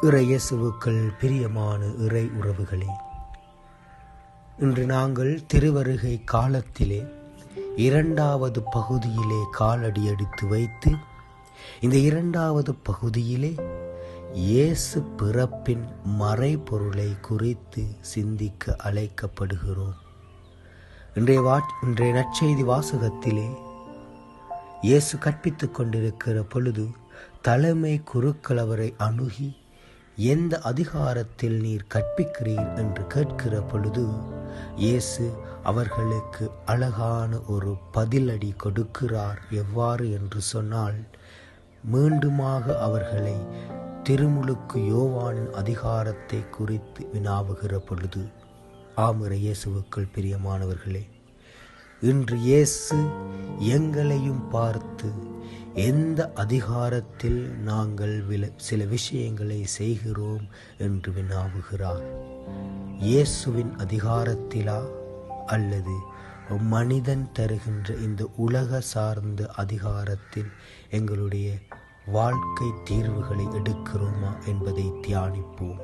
இறையேசுவுக்குள் பிரியமான இறை உறவுகளே, இன்று நாங்கள் திருவருகை காலத்திலே இரண்டாவது பகுதியிலே காலடி எடுத்து வைத்து இந்த இரண்டாவது பகுதியிலே இயேசு பிறப்பின் மறைபொருளை குறித்து சிந்திக்க அழைக்கப்படுகிறோம். இன்றைய நற்செய்தி வாசகத்திலே இயேசு கற்பித்துக் கொண்டிருக்கிற பொழுது தலைமை குருக்கள் அவரை அணுகி, எந்த அதிகாரத்தில் நீர் கற்பிக்கிறீர் என்று கேட்கிற பொழுது இயேசு அவர்களுக்கு அழகான ஒரு பதிலடி கொடுக்கிறார். எவ்வாறு என்று சொன்னால், மீண்டுமாக அவர்களை திருமுழுக்கு யோவானின் அதிகாரத்தை குறித்து வினாவுகிற பொழுது, ஆமுறை இயேசுவுக்குள் பிரியமானவர்களே, இன்று இயேசு எங்களையும் பார்த்து எந்த அதிகாரத்தில் நாங்கள் சில விஷயங்களை செய்கிறோம் என்று வினாவுகிறார். இயேசுவின் அதிகாரத்திலா அல்லது மனிதன் தருகின்ற இந்த உலக சார்ந்த அதிகாரத்தில் எங்களுடைய வாழ்க்கை தீர்வுகளை எடுக்கிறோமா என்பதை தியானிப்போம்.